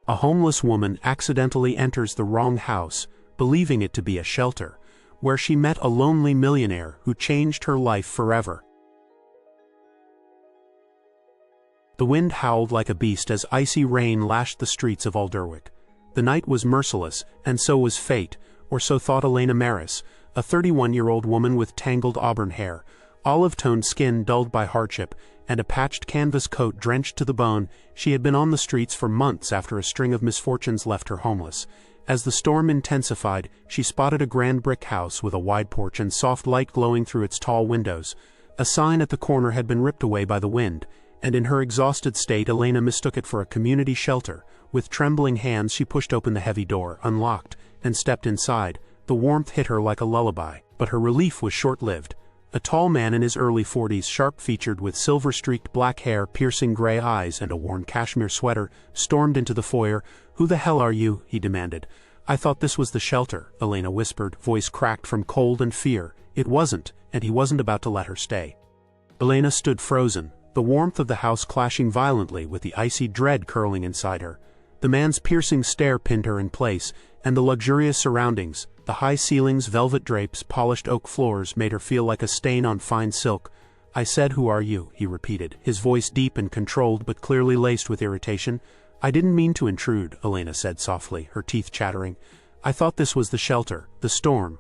A homeless woman accidentally enters the wrong house, believing it to be a shelter, where she met a lonely millionaire who changed her life forever. The wind howled like a beast as icy rain lashed the streets of Alderwick. The night was merciless, and so was fate, or so thought Elena Maris, a 31-year-old woman with tangled auburn hair, olive-toned skin dulled by hardship, and a patched canvas coat drenched to the bone. She had been on the streets for months after a string of misfortunes left her homeless. As the storm intensified, she spotted a grand brick house with a wide porch and soft light glowing through its tall windows. A sign at the corner had been ripped away by the wind, and in her exhausted state Elena mistook it for a community shelter. With trembling hands she pushed open the heavy door, unlocked, and stepped inside. The warmth hit her like a lullaby, but her relief was short-lived. A tall man in his early 40s, sharp-featured with silver-streaked black hair, piercing gray eyes, and a worn cashmere sweater, stormed into the foyer. "Who the hell are you?" he demanded. "I thought this was the shelter," Elena whispered, voice cracked from cold and fear. It wasn't, and he wasn't about to let her stay. Elena stood frozen, the warmth of the house clashing violently with the icy dread curling inside her. The man's piercing stare pinned her in place, and the luxurious surroundings, the high ceilings, velvet drapes, polished oak floors, made her feel like a stain on fine silk. "I said, who are you?" he repeated, his voice deep and controlled but clearly laced with irritation. "I didn't mean to intrude," Elena said softly, her teeth chattering. "I thought this was the shelter, the storm.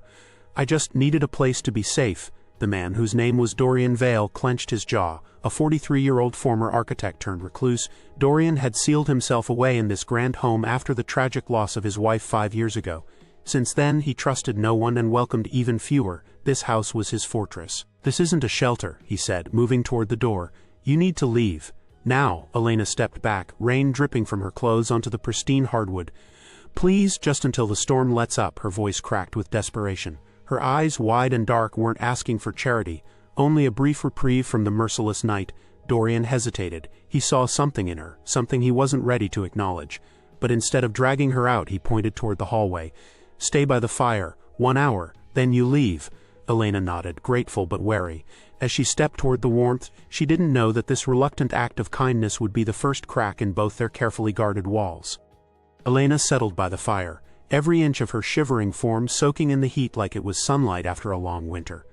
I just needed a place to be safe." The man, whose name was Dorian Vale, clenched his jaw. A 43-year-old former architect turned recluse, Dorian had sealed himself away in this grand home after the tragic loss of his wife 5 years ago. Since then, he trusted no one and welcomed even fewer. This house was his fortress. "This isn't a shelter," he said, moving toward the door. "You need to leave. Now." Elena stepped back, rain dripping from her clothes onto the pristine hardwood. "Please, just until the storm lets up," her voice cracked with desperation. Her eyes, wide and dark, weren't asking for charity, only a brief reprieve from the merciless night. Dorian hesitated. He saw something in her, something he wasn't ready to acknowledge. But instead of dragging her out, he pointed toward the hallway. "Stay by the fire. 1 hour, then you leave." Elena nodded, grateful but wary. As she stepped toward the warmth, she didn't know that this reluctant act of kindness would be the first crack in both their carefully guarded walls. Elena settled by the fire, every inch of her shivering form soaking in the heat like it was sunlight after a long winter.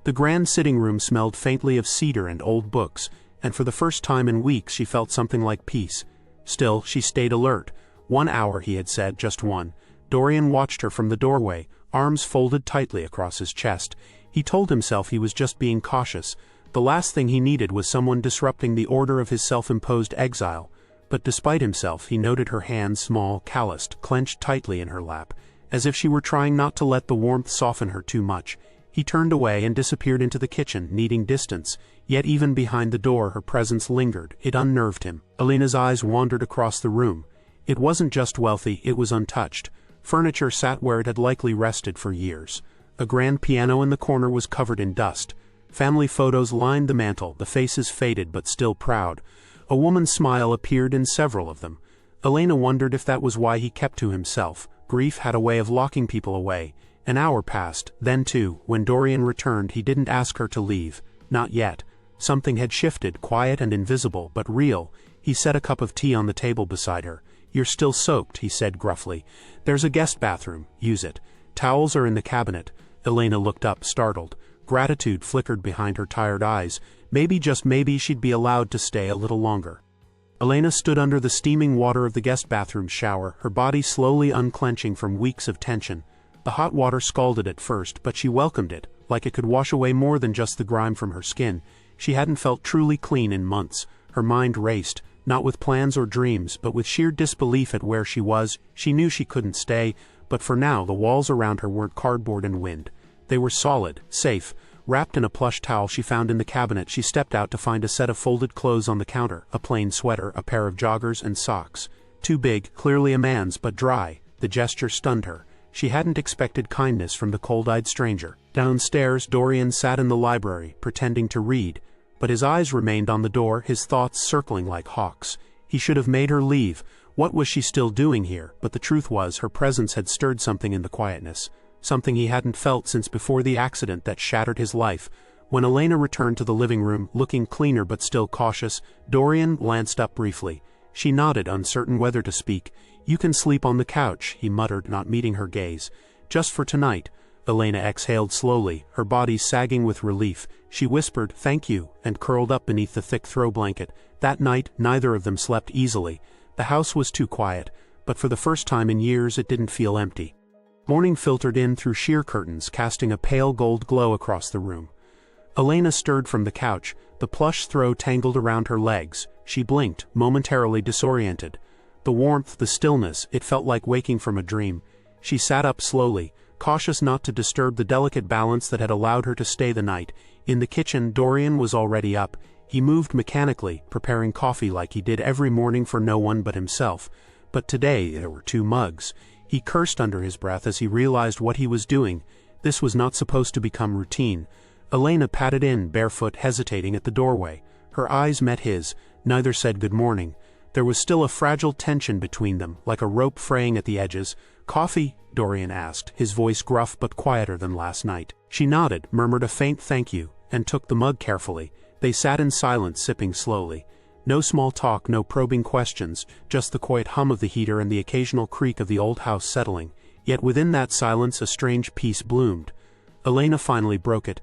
The grand sitting room smelled faintly of cedar and old books, and for the first time in weeks she felt something like peace. Still, she stayed alert. 1 hour, he had said, just one. Dorian watched her from the doorway, arms folded tightly across his chest. He told himself he was just being cautious. The last thing he needed was someone disrupting the order of his self-imposed exile. But despite himself, he noted her hands, small, calloused, clenched tightly in her lap, as if she were trying not to let the warmth soften her too much. He turned away and disappeared into the kitchen, needing distance, yet even behind the door her presence lingered. It unnerved him. Elena's eyes wandered across the room. It wasn't just wealthy, it was untouched. Furniture sat where it had likely rested for years. A grand piano in the corner was covered in dust. Family photos lined the mantel, the faces faded but still proud. A woman's smile appeared in several of them. Elena wondered if that was why he kept to himself. Grief had a way of locking people away. An hour passed, then two. When Dorian returned, he didn't ask her to leave. Not yet. Something had shifted, quiet and invisible, but real. He set a cup of tea on the table beside her. "You're still soaked," he said gruffly. "There's a guest bathroom. Use it. Towels are in the cabinet." Elena looked up, startled. Gratitude flickered behind her tired eyes. Maybe, just maybe, she'd be allowed to stay a little longer. Elena stood under the steaming water of the guest bathroom shower, her body slowly unclenching from weeks of tension. The hot water scalded at first, but she welcomed it, like it could wash away more than just the grime from her skin. She hadn't felt truly clean in months. Her mind raced, not with plans or dreams, but with sheer disbelief at where she was. She knew she couldn't stay, but for now the walls around her weren't cardboard and wind. They were solid, safe. Wrapped in a plush towel she found in the cabinet, she stepped out to find a set of folded clothes on the counter, a plain sweater, a pair of joggers, and socks. Too big, clearly a man's, but dry. The gesture stunned her. She hadn't expected kindness from the cold-eyed stranger. Downstairs, Dorian sat in the library, pretending to read, but his eyes remained on the door, his thoughts circling like hawks. He should have made her leave. What was she still doing here? But the truth was, her presence had stirred something in the quietness. Something he hadn't felt since before the accident that shattered his life. When Elena returned to the living room, looking cleaner but still cautious, Dorian glanced up briefly. She nodded, uncertain whether to speak. "You can sleep on the couch," he muttered, not meeting her gaze. "Just for tonight." Elena exhaled slowly, her body sagging with relief. She whispered, "Thank you," and curled up beneath the thick throw blanket. That night, neither of them slept easily. The house was too quiet, but for the first time in years it didn't feel empty. Morning filtered in through sheer curtains, casting a pale gold glow across the room. Elena stirred from the couch, the plush throw tangled around her legs. She blinked, momentarily disoriented. The warmth, the stillness, it felt like waking from a dream. She sat up slowly, cautious not to disturb the delicate balance that had allowed her to stay the night. In the kitchen, Dorian was already up. He moved mechanically, preparing coffee like he did every morning for no one but himself. But today there were 2 mugs. He cursed under his breath as he realized what he was doing. This was not supposed to become routine. Elena padded in, barefoot, hesitating at the doorway. Her eyes met his. Neither said good morning. There was still a fragile tension between them, like a rope fraying at the edges. "Coffee?" Dorian asked, his voice gruff but quieter than last night. She nodded, murmured a faint thank you, and took the mug carefully. They sat in silence, sipping slowly. No small talk, no probing questions, just the quiet hum of the heater and the occasional creak of the old house settling. Yet within that silence a strange peace bloomed. Elena finally broke it.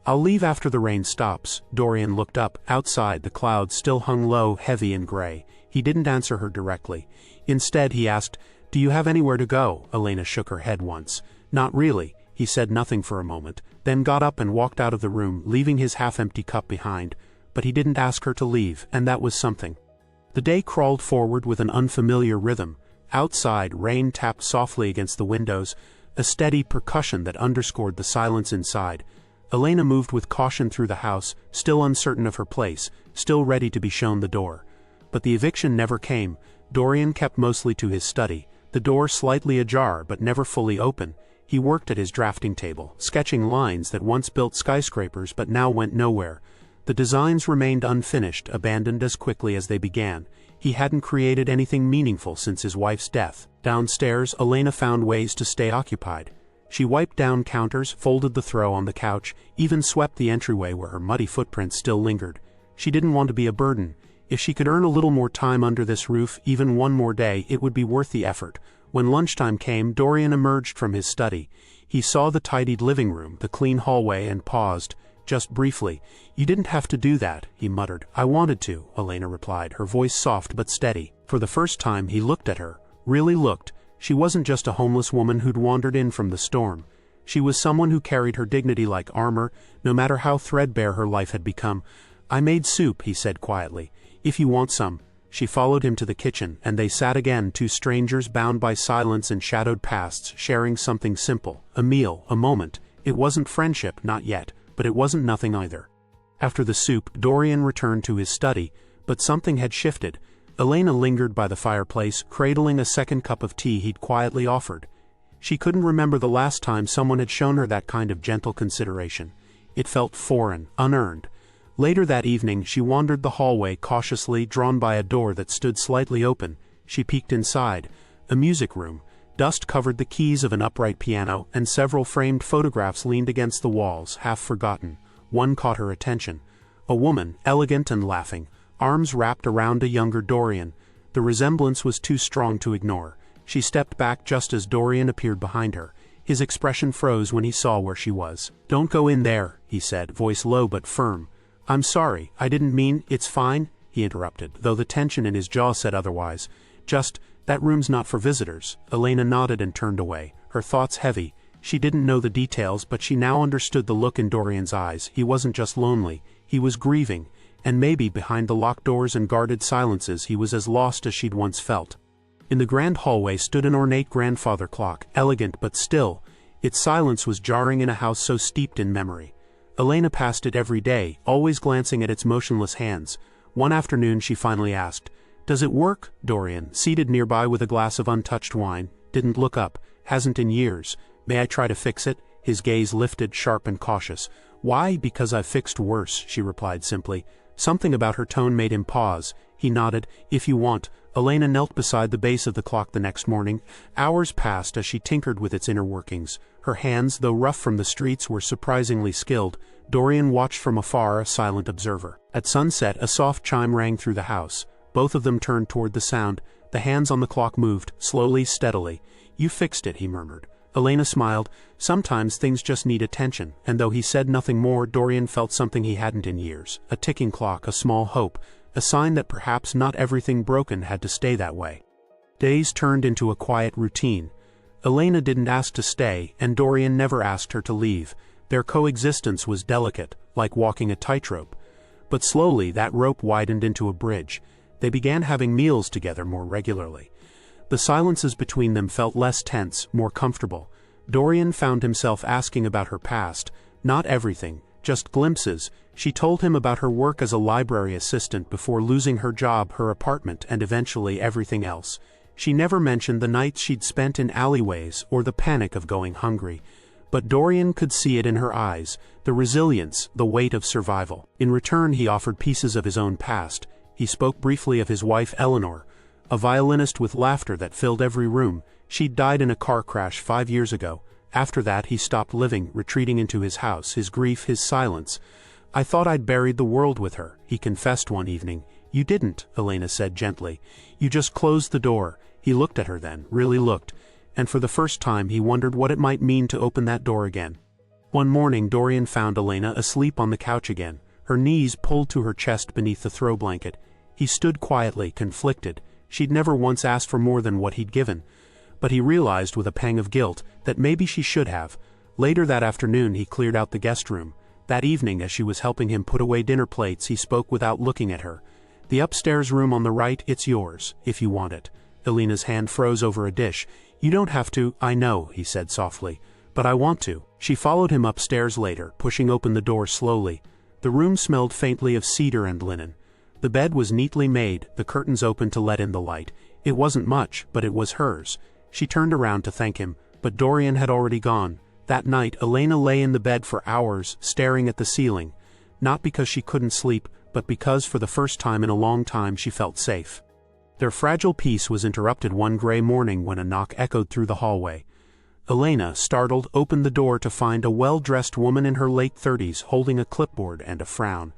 "I'll leave after the rain stops." Dorian looked up. Outside, the clouds still hung low, heavy and gray. He didn't answer her directly. Instead, he asked, "Do you have anywhere to go?" Elena shook her head once. "Not really." He said nothing for a moment, then got up and walked out of the room, leaving his half-empty cup behind. But he didn't ask her to leave, and that was something. The day crawled forward with an unfamiliar rhythm. Outside, rain tapped softly against the windows, a steady percussion that underscored the silence inside. Elena moved with caution through the house, still uncertain of her place, still ready to be shown the door. But the eviction never came. Dorian kept mostly to his study, the door slightly ajar but never fully open. He worked at his drafting table, sketching lines that once built skyscrapers but now went nowhere. The designs remained unfinished, abandoned as quickly as they began. He hadn't created anything meaningful since his wife's death. Downstairs, Elena found ways to stay occupied. She wiped down counters, folded the throw on the couch, even swept the entryway where her muddy footprints still lingered. She didn't want to be a burden. If she could earn a little more time under this roof, even one more day, it would be worth the effort. When lunchtime came, Dorian emerged from his study. He saw the tidied living room, the clean hallway, and paused, just briefly. "You didn't have to do that," he muttered. "I wanted to," Elena replied, her voice soft but steady. For the first time he looked at her, really looked. She wasn't just a homeless woman who'd wandered in from the storm. She was someone who carried her dignity like armor, no matter how threadbare her life had become. "I made soup," he said quietly. "If you want some." She followed him to the kitchen, and they sat again, 2 strangers bound by silence and shadowed pasts, sharing something simple. A meal, a moment. It wasn't friendship, not yet, but it wasn't nothing either. After the soup, Dorian returned to his study, but something had shifted. Elena lingered by the fireplace, cradling a second cup of tea he'd quietly offered. She couldn't remember the last time someone had shown her that kind of gentle consideration. It felt foreign, unearned. Later that evening, she wandered the hallway cautiously, drawn by a door that stood slightly open. She peeked inside. A music room. Dust covered the keys of an upright piano, and several framed photographs leaned against the walls, half forgotten. One caught her attention. A woman, elegant and laughing, arms wrapped around a younger Dorian. The resemblance was too strong to ignore. She stepped back just as Dorian appeared behind her. His expression froze when he saw where she was. "Don't go in there," he said, voice low but firm. "I'm sorry, I didn't mean—" "It's fine," he interrupted, though the tension in his jaw said otherwise. "Just, that room's not for visitors." Elena nodded and turned away, her thoughts heavy. She didn't know the details, but she now understood the look in Dorian's eyes. He wasn't just lonely, he was grieving, and maybe behind the locked doors and guarded silences he was as lost as she'd once felt. In the grand hallway stood an ornate grandfather clock, elegant but still. Its silence was jarring in a house so steeped in memory. Elena passed it every day, always glancing at its motionless hands. One afternoon she finally asked, "Does it work?" Dorian, seated nearby with a glass of untouched wine, didn't look up. "Hasn't in years. May I try to fix it?" His gaze lifted, sharp and cautious. "Why? Because I've fixed worse," she replied simply. Something about her tone made him pause. He nodded. "If you want." Elena knelt beside the base of the clock the next morning. Hours passed as she tinkered with its inner workings. Her hands, though rough from the streets, were surprisingly skilled. Dorian watched from afar, a silent observer. At sunset, a soft chime rang through the house. Both of them turned toward the sound. The hands on the clock moved, slowly, steadily. "You fixed it," he murmured. Elena smiled. Sometimes things just need attention, and though he said nothing more, Dorian felt something he hadn't in years. A ticking clock, a small hope, a sign that perhaps not everything broken had to stay that way. Days turned into a quiet routine. Elena didn't ask to stay, and Dorian never asked her to leave. Their coexistence was delicate, like walking a tightrope. But slowly that rope widened into a bridge. They began having meals together more regularly. The silences between them felt less tense, more comfortable. Dorian found himself asking about her past, not everything, just glimpses. She told him about her work as a library assistant before losing her job, her apartment, and eventually everything else. She never mentioned the nights she'd spent in alleyways or the panic of going hungry. But Dorian could see it in her eyes, the resilience, the weight of survival. In return, he offered pieces of his own past. He spoke briefly of his wife Eleanor, a violinist with laughter that filled every room. She'd died in a car crash 5 years ago. After that he stopped living, retreating into his house, his grief, his silence. "I thought I'd buried the world with her," he confessed one evening. "You didn't," Elena said gently. "You just closed the door." He looked at her then, really looked, and for the first time he wondered what it might mean to open that door again. One morning Dorian found Elena asleep on the couch again, her knees pulled to her chest beneath the throw blanket. He stood quietly, conflicted. She'd never once asked for more than what he'd given. But he realized with a pang of guilt that maybe she should have. Later that afternoon he cleared out the guest room. That evening, as she was helping him put away dinner plates, he spoke without looking at her. "The upstairs room on the right, it's yours, if you want it." Elena's hand froze over a dish. "You don't have to, I know," he said softly. "But I want to." She followed him upstairs later, pushing open the door slowly. The room smelled faintly of cedar and linen. The bed was neatly made, the curtains open to let in the light. It wasn't much, but it was hers. She turned around to thank him, but Dorian had already gone. That night, Elena lay in the bed for hours, staring at the ceiling. Not because she couldn't sleep, but because for the first time in a long time she felt safe. Their fragile peace was interrupted one gray morning when a knock echoed through the hallway. Elena, startled, opened the door to find a well-dressed woman in her late 30s holding a clipboard and a frown.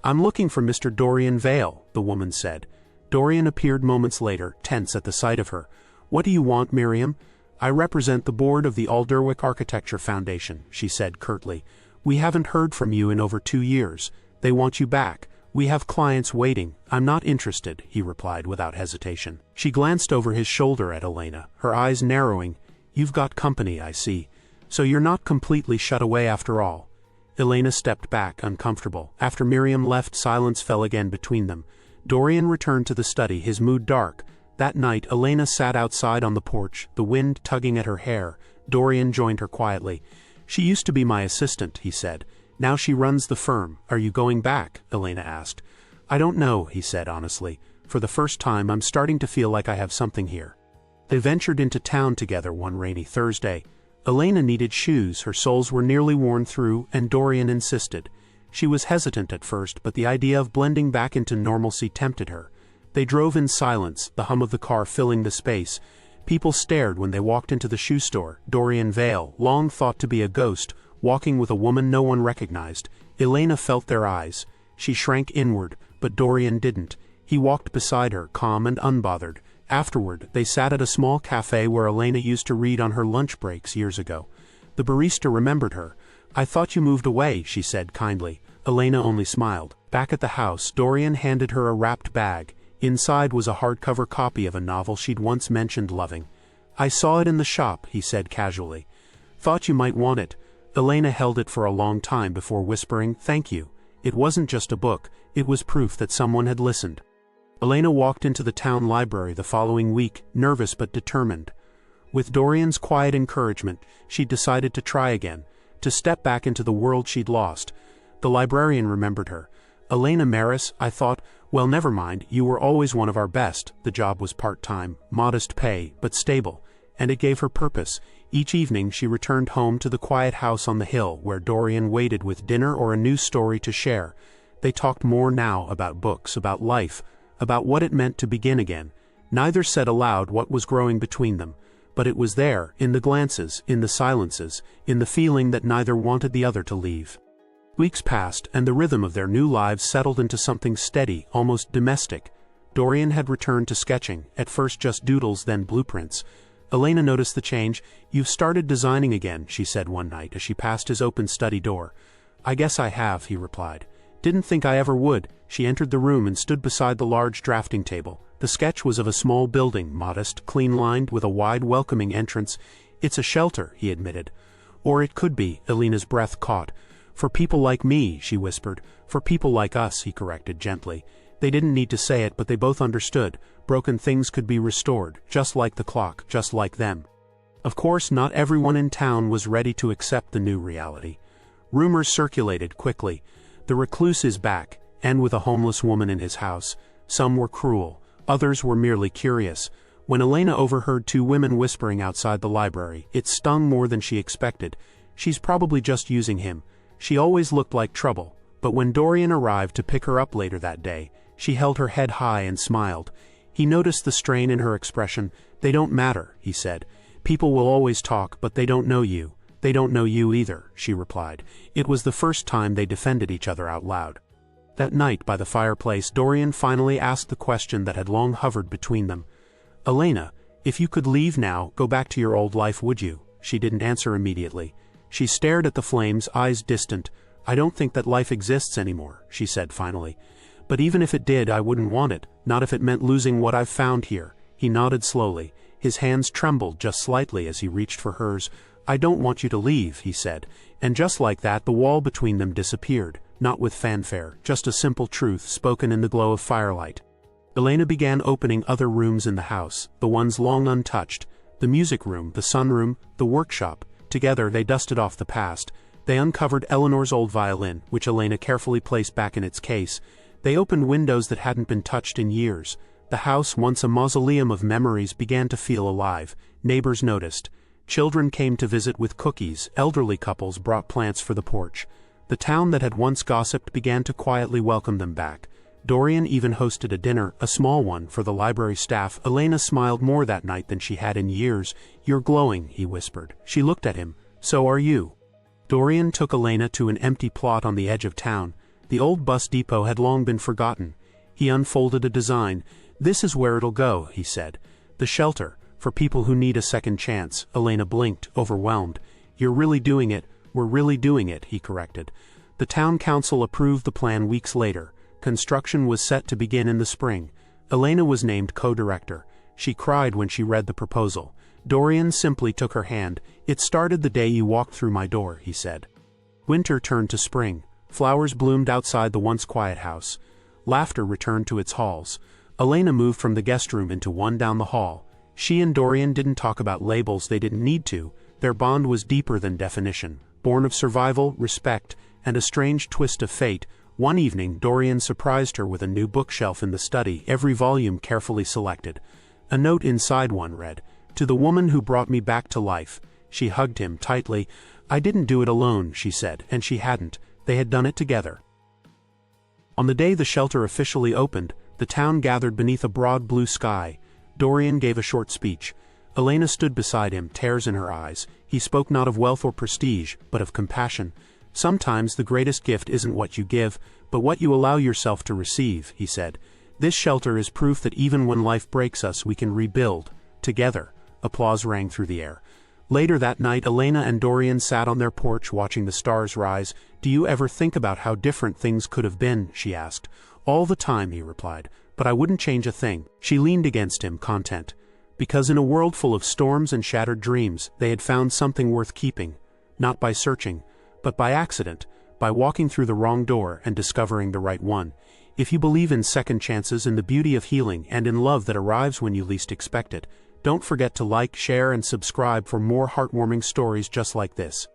"I'm looking for Mr. Dorian Vale," the woman said. Dorian appeared moments later, tense at the sight of her. "What do you want, Miriam?" "I represent the board of the Alderwick Architecture Foundation," she said curtly. "We haven't heard from you in over 2 years. They want you back. We have clients waiting." "I'm not interested," he replied without hesitation. She glanced over his shoulder at Elena, her eyes narrowing. "You've got company, I see. So you're not completely shut away after all." Elena stepped back, uncomfortable. After Miriam left, silence fell again between them. Dorian returned to the study, his mood dark. That night, Elena sat outside on the porch, the wind tugging at her hair. Dorian joined her quietly. "She used to be my assistant," he said. "Now she runs the firm." "Are you going back?" Elena asked. "I don't know," he said honestly. "For the first time, I'm starting to feel like I have something here." They ventured into town together one rainy Thursday. Elena needed shoes, her soles were nearly worn through, and Dorian insisted. She was hesitant at first, but the idea of blending back into normalcy tempted her. They drove in silence, the hum of the car filling the space. People stared when they walked into the shoe store. Dorian Vale, long thought to be a ghost, walking with a woman no one recognized. Elena felt their eyes. She shrank inward, but Dorian didn't. He walked beside her, calm and unbothered. Afterward, they sat at a small cafe where Elena used to read on her lunch breaks years ago. The barista remembered her. "I thought you moved away," she said kindly. Elena only smiled. Back at the house, Dorian handed her a wrapped bag. Inside was a hardcover copy of a novel she'd once mentioned loving. "I saw it in the shop," he said casually. "Thought you might want it." Elena held it for a long time before whispering, "Thank you." It wasn't just a book, it was proof that someone had listened. Elena walked into the town library the following week, nervous but determined. With Dorian's quiet encouragement, she decided to try again, to step back into the world she'd lost. The librarian remembered her. "Elena Maris," I thought. "Well, never mind, you were always one of our best." The job was part-time, modest pay, but stable, and it gave her purpose. Each evening she returned home to the quiet house on the hill, where Dorian waited with dinner or a new story to share. They talked more now about books, about life, about what it meant to begin again. Neither said aloud what was growing between them, but it was there, in the glances, in the silences, in the feeling that neither wanted the other to leave. Weeks passed, and the rhythm of their new lives settled into something steady, almost domestic. Dorian had returned to sketching, at first just doodles, then blueprints. Elena noticed the change. "You've started designing again," she said one night as she passed his open study door. "I guess I have," he replied. "Didn't think I ever would." She entered the room and stood beside the large drafting table. The sketch was of a small building, modest, clean-lined, with a wide, welcoming entrance. "It's a shelter," he admitted. "Or it could be," Elena's breath caught. "For people like me," she whispered. "For people like us," he corrected gently. They didn't need to say it, but they both understood. Broken things could be restored, just like the clock, just like them. Of course, not everyone in town was ready to accept the new reality. Rumors circulated quickly. The recluse is back, and with a homeless woman in his house. Some were cruel, others were merely curious. When Elena overheard two women whispering outside the library, it stung more than she expected. She's probably just using him. She always looked like trouble, but when Dorian arrived to pick her up later that day, she held her head high and smiled. He noticed the strain in her expression. "They don't matter," he said. "People will always talk, but they don't know you." "They don't know you either," she replied. It was the first time they defended each other out loud. That night by the fireplace, Dorian finally asked the question that had long hovered between them. "Elena, if you could leave now, go back to your old life, would you?" She didn't answer immediately. She stared at the flames, eyes distant. "I don't think that life exists anymore," she said finally. "But even if it did, I wouldn't want it, not if it meant losing what I've found here." He nodded slowly. His hands trembled just slightly as he reached for hers. "I don't want you to leave," he said. And just like that, the wall between them disappeared, not with fanfare, just a simple truth spoken in the glow of firelight. Elena began opening other rooms in the house, the ones long untouched, the music room, the sunroom, the workshop. Together they dusted off the past. They uncovered Eleanor's old violin, which Elena carefully placed back in its case. They opened windows that hadn't been touched in years. The house, once a mausoleum of memories, began to feel alive. Neighbors noticed. Children came to visit with cookies. Elderly couples brought plants for the porch. The town that had once gossiped began to quietly welcome them back. Dorian even hosted a dinner, a small one, for the library staff. Elena smiled more that night than she had in years. "You're glowing," he whispered. She looked at him. "So are you." Dorian took Elena to an empty plot on the edge of town. The old bus depot had long been forgotten. He unfolded a design. "This is where it'll go," he said. "The shelter, for people who need a second chance." Elena blinked, overwhelmed. "You're really doing it." "We're really doing it," he corrected. The town council approved the plan weeks later. Construction was set to begin in the spring. Elena was named co-director. She cried when she read the proposal. Dorian simply took her hand. "It started the day you walked through my door," he said. Winter turned to spring. Flowers bloomed outside the once quiet house. Laughter returned to its halls. Elena moved from the guest room into one down the hall. She and Dorian didn't talk about labels, they didn't need to. Their bond was deeper than definition, born of survival, respect, and a strange twist of fate. One evening, Dorian surprised her with a new bookshelf in the study, every volume carefully selected. A note inside one read, "To the woman who brought me back to life." She hugged him tightly. "I didn't do it alone," she said, and she hadn't. They had done it together. On the day the shelter officially opened, the town gathered beneath a broad blue sky. Dorian gave a short speech. Elena stood beside him, tears in her eyes. He spoke not of wealth or prestige, but of compassion. "Sometimes the greatest gift isn't what you give, but what you allow yourself to receive," he said. "This shelter is proof that even when life breaks us, we can rebuild. Together." Applause rang through the air. Later that night, Elena and Dorian sat on their porch watching the stars rise. "Do you ever think about how different things could have been?" she asked. "All the time," he replied, "but I wouldn't change a thing." She leaned against him, content. Because in a world full of storms and shattered dreams, they had found something worth keeping. Not by searching, but by accident, by walking through the wrong door and discovering the right one. If you believe in second chances, in the beauty of healing, and in love that arrives when you least expect it, don't forget to like, share, and subscribe for more heartwarming stories just like this.